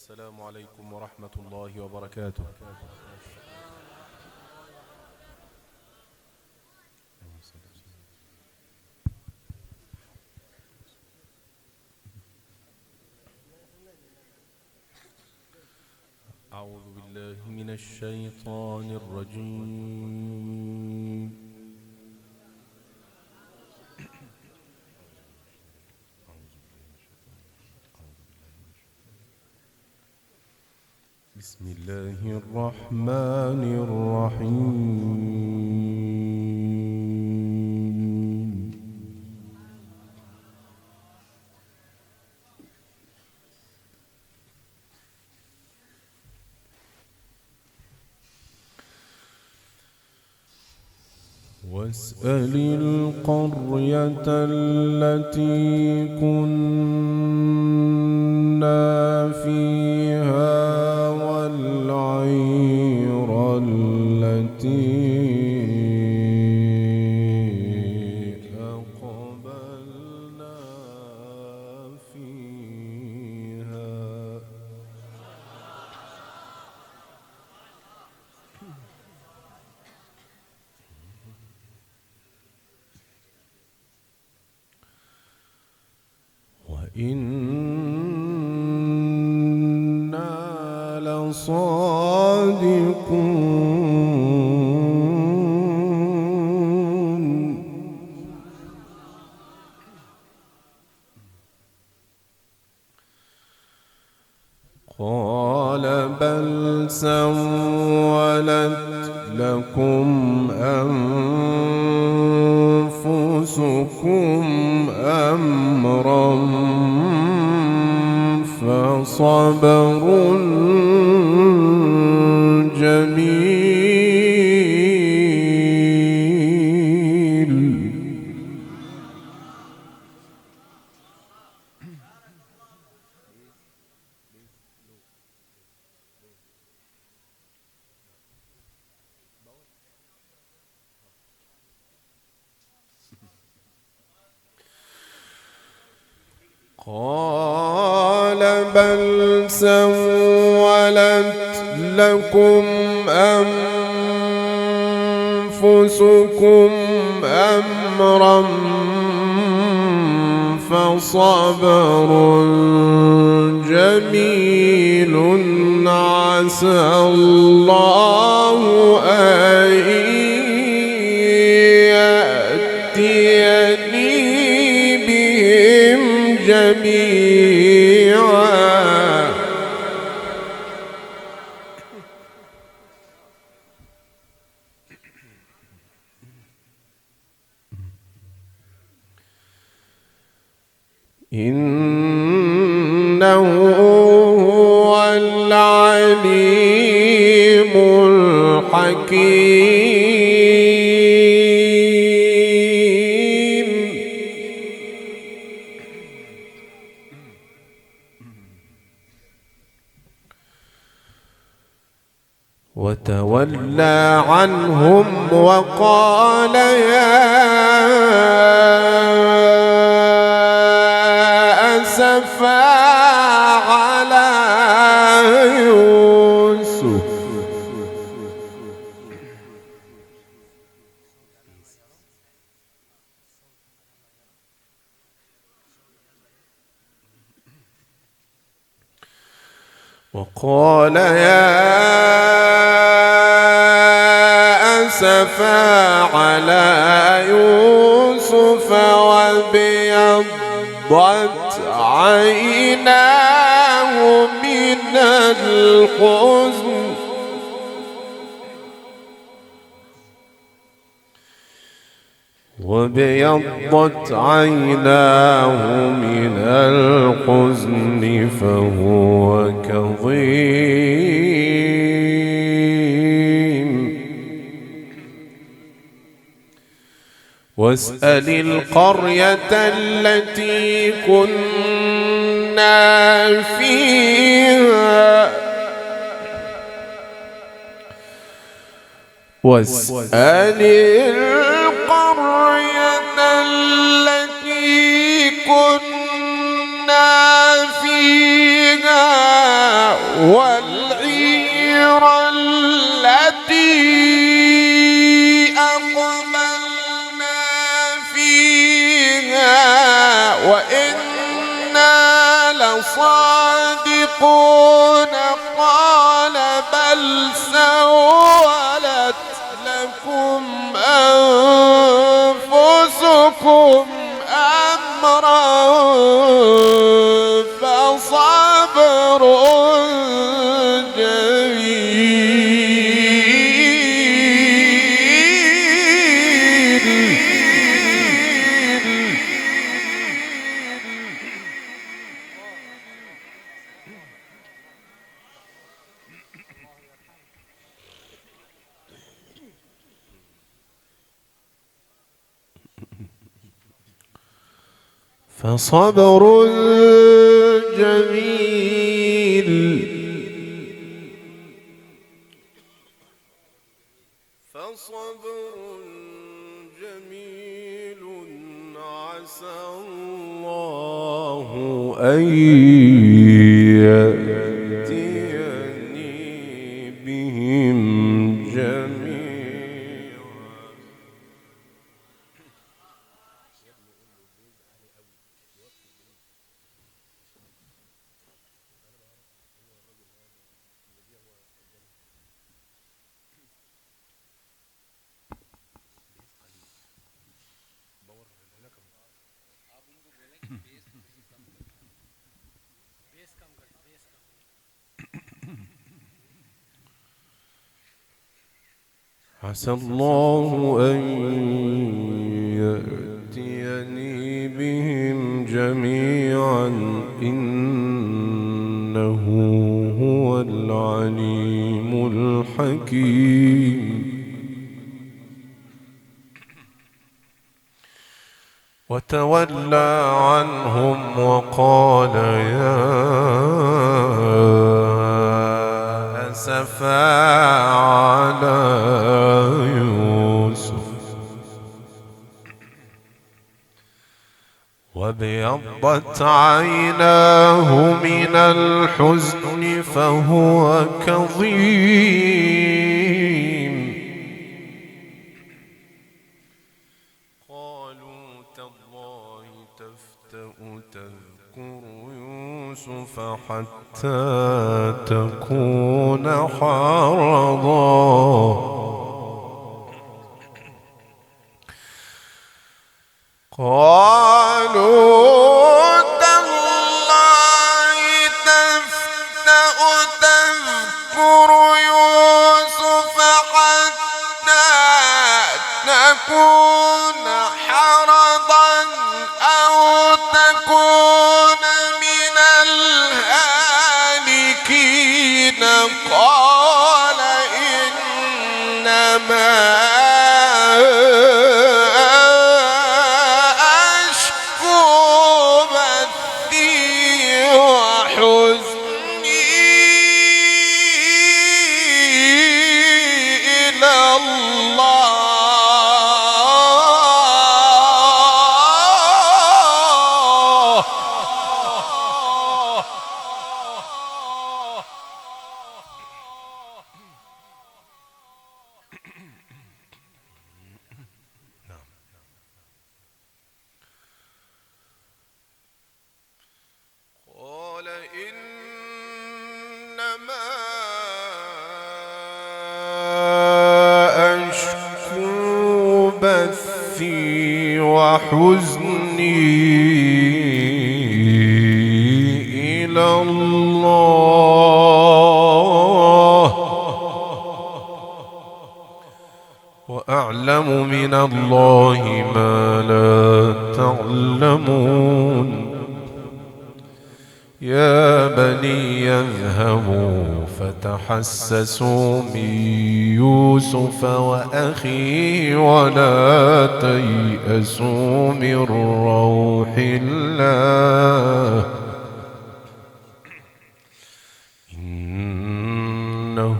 السلام عليكم ورحمة الله وبركاته. أعوذ بالله من الشيطان الرجيم. بسم الله الرحمن الرحيم. واسأل القرية التي كنا فيها والعير التي أقبلنا فيها. وإنا لصادقون. قال بل سولت لكم أنفسكم أمرا فصبر جميل. قال بل سولت لكم أنفسكم أمرا فصبر جميل عسى الله أن يأتيني بهم جميعا. إنه هو العليم الحكيم. وتولى عنهم وقال يا أسفا على يوسف. وقال يا أسفا على يوسف وابيضت عيناه من الحزن فهو كظيم. واسأل القرية التي كنا فيها واسأل القرية التي كنا فيها والعير التي أقبلنا فيها وإنا لصادقون قال بل سولت لكم أنفسكم أمرا فصبر فصبر جميل عسى الله أن يأتيني بهم جميعا. عسى الله أن يأتيني بهم جميعا إنه هو العليم الحكيم. وتولى عنهم وقال يا أسفا على يوسف وابيضت عيناه من الحزن فهو كظيم. قالوا تالله تفتأ تذكر يوسف حتى تكون حرضا. قالوا تالله تفتأ تذكر يوسف حتى تكون حرضا أو تكون من الهالكين. قال إنما وحزني إلى الله وأعلم من الله ما لا تعلمون. يا بني اذهبوا فتحسسوا من يوسف وأخيه ولا تيأسوا من روح الله إنه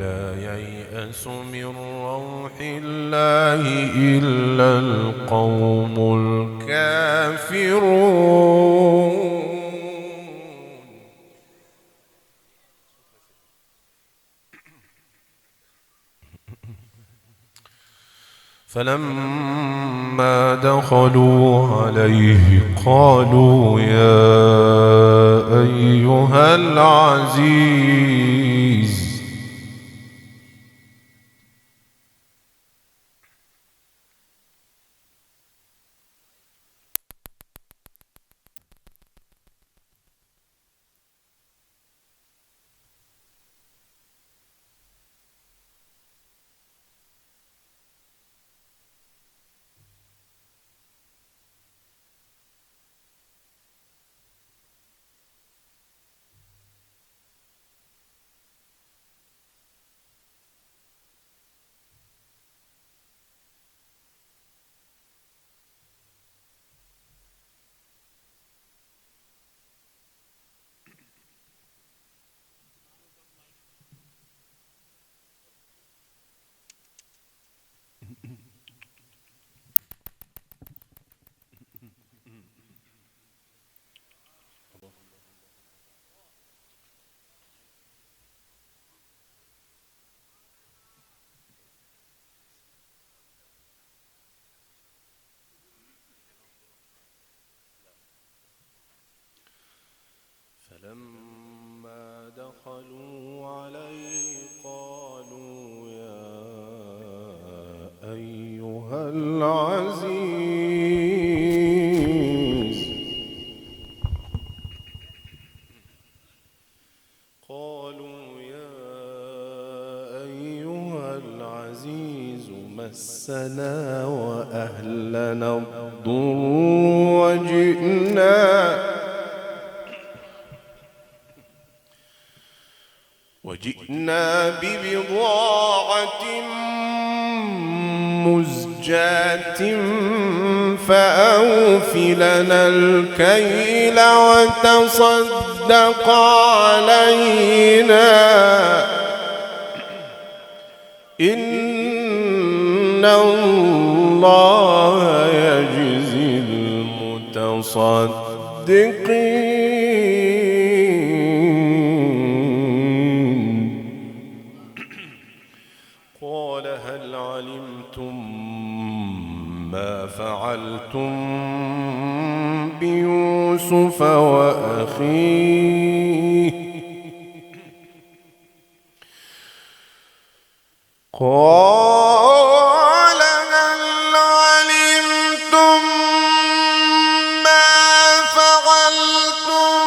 لا ييأس من روح الله إلا القوم الكافرون. فلما دخلوا عليه قالوا يا أيها العزيز فلما دخلوا عليه قالوا يا أيها العزيز مسنا وأهلنا الضر وجئنا ببضاعة مزجاة فأوف لنا الكيل وتصدق علينا إن الله يجزي المتصدقين. قال هل علمتم ما فعلتم بيوسف وأخيه؟ قال هل علمتم ما فعلتم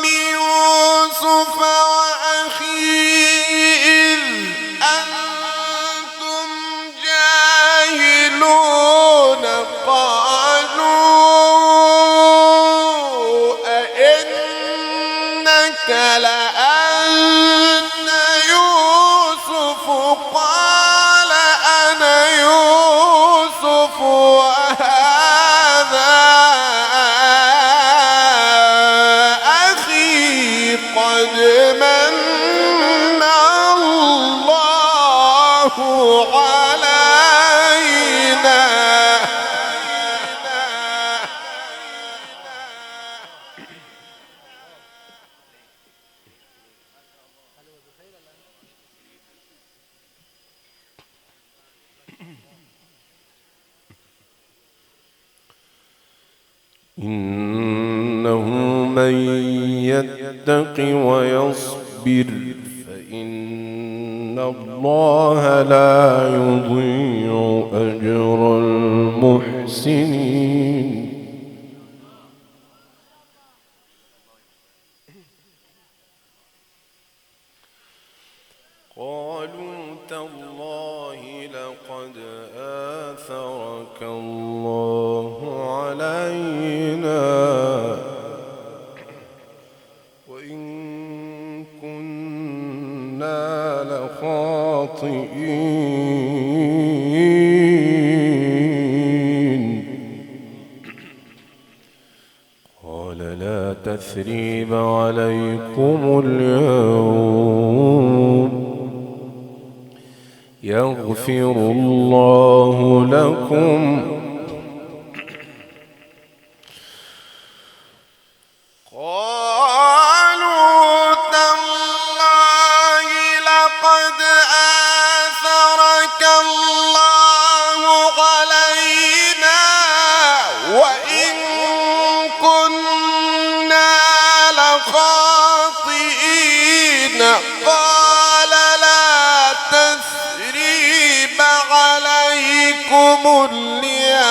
بيوسف وأخيه إذ أنتم جاهلون؟ قالوا أئنك لأنت يوسف؟ قال أنا يوسف وهذا أخي قد من الله علينا. إنه من يتق ويصبر فإن الله لا يضيع أجر المحسنين. قالوا تالله لقد آثرك الله علينا وإن كنا لخاطئين. قال لا تثريب عليكم اليوم يغفر الله لكم. قالوا تالله لقد آثرك الله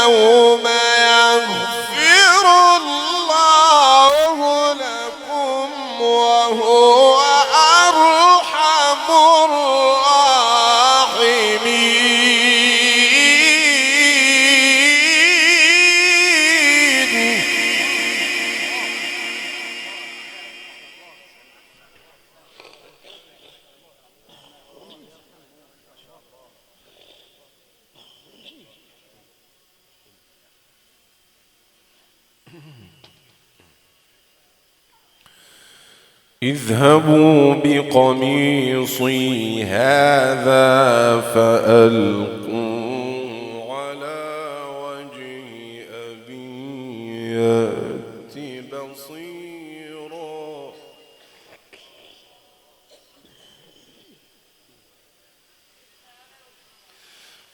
اليوم يغفر الله لكم وهو أرحم الراحمين. اذهبوا بقميصي هذا فألقوه على وجه أبي يأت بصيرا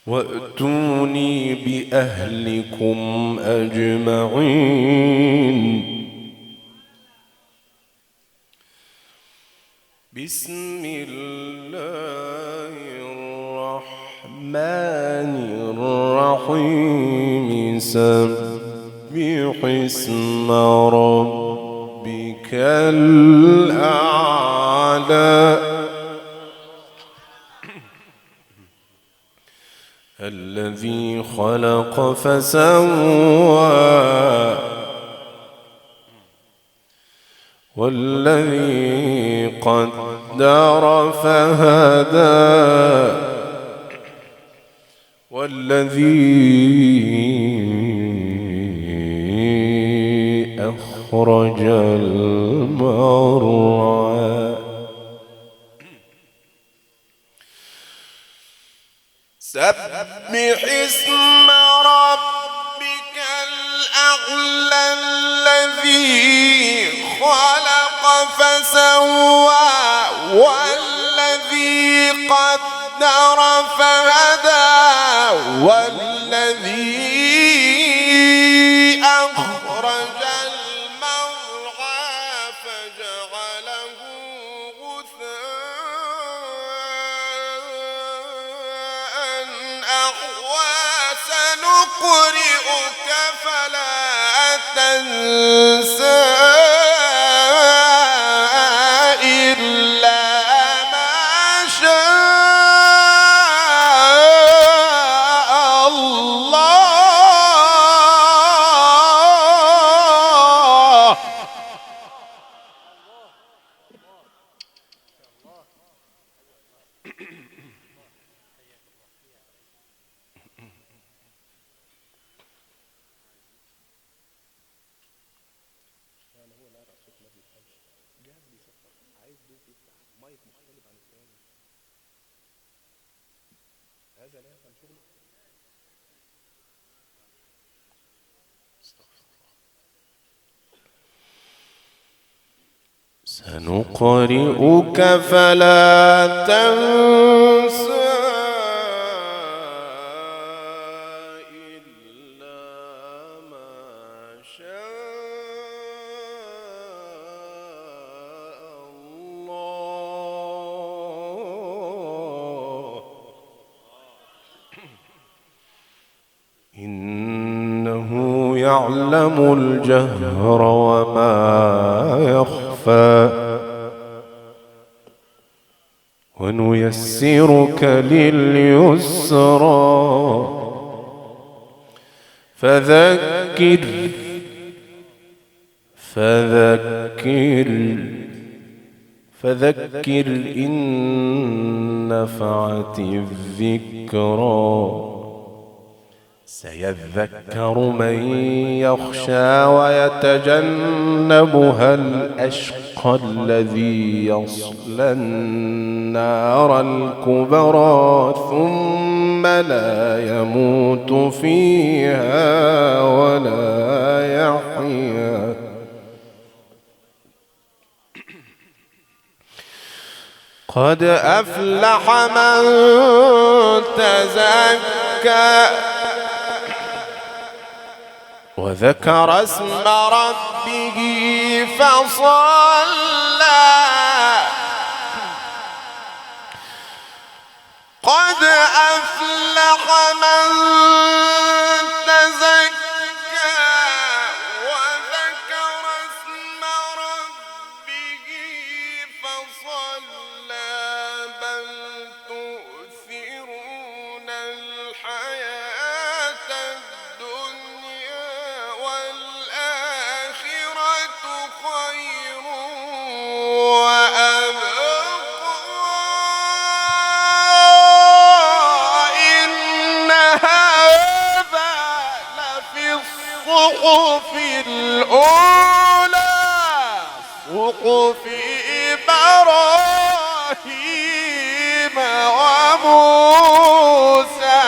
وأتوني بأهلكم أجمعين. بسم الله الرحمن الرحيم. سبح اسم ربك الأعلى الذي خلق فسوى والذي قدر فهدى والذي أخرج المرعى. سبح اسم ربك الأعلى الذي خلق فسوى والذي قدر فهدى والذي أخرج المرعى فجعله غثاء أحوى. سنقرئك فلا تنسى سنقرئك فلا تنسى إلا ما شاء الله إنه يعلم الجهر وما يخفى ونيسرك لليسرى فذكر إن نفعت الذكرى سيذكر من يخشى ويتجنبها الأشقى الذي يصلى النار الكبرى ثم لا يموت فيها ولا يحيا. قد أفلح من تزكى وذكر اسم ربه فصلى قد أفلح من تزكى وموسى.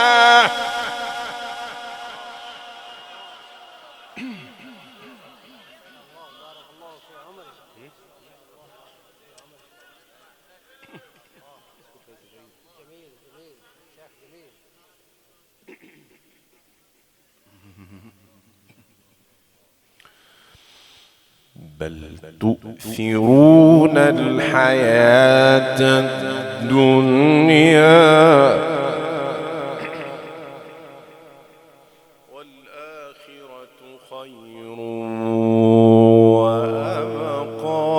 بل تؤثرون الحياة الدنيا والآخرة خير وأبقى.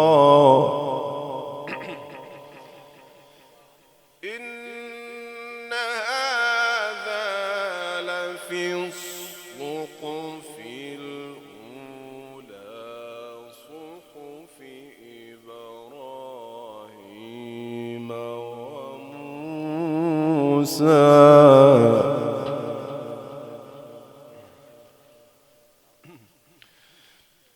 إن هذا لفي الصحف الأولى صحف إبراهيم وموسى.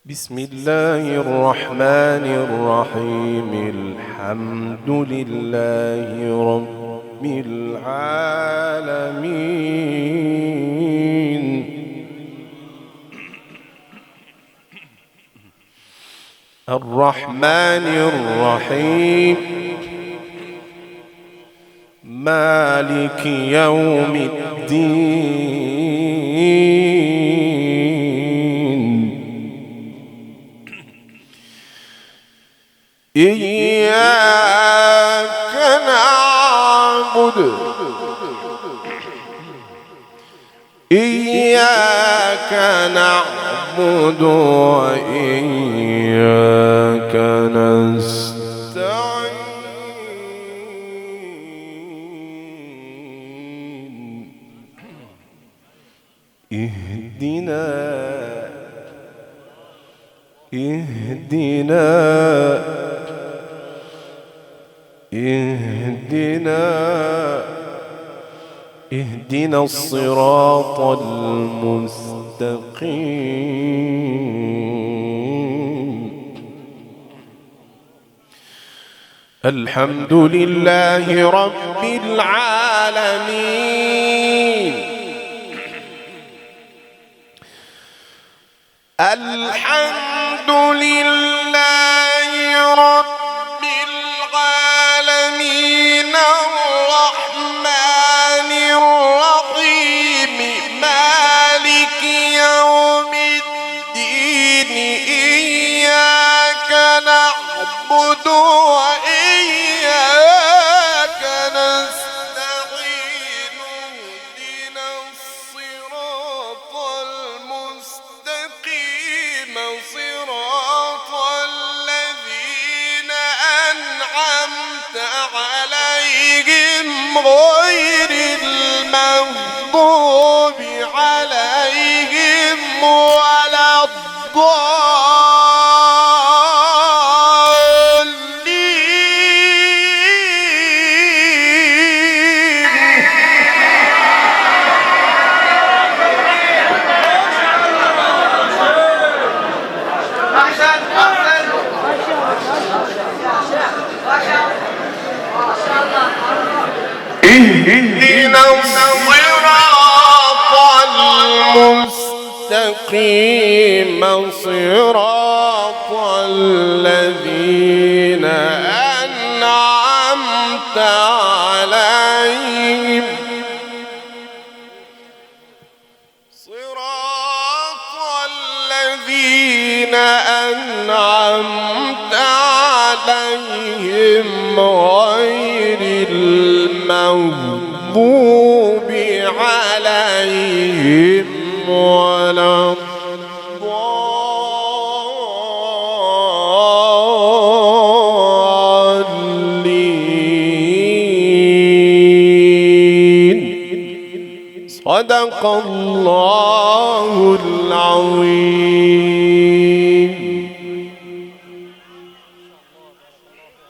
بسم الله الرحمن الرحيم. الحمد لله رب العالمين. الرحمن الرحيم مالك يوم الدين. إياك نعبد إياك نعبد وإياك نستعين. اهدنا الصراط المستقيم. الحمد لله رب العالمين. الحمد لله رب العالمين. الرحمن الرحيم مالك يوم الدين. إياك نعبد وإياك نستعين. اهدنا الصراط المستقيم صراط الذين أنعمت عليهم غير المغضوب عليهم ولا اهدنا الصراط المستقيم صراط الذين أنعمت عليهم صراط الذين أنعمت عليهم غير المغضوب عليهم ولا الضالين. صدق الله العظيم.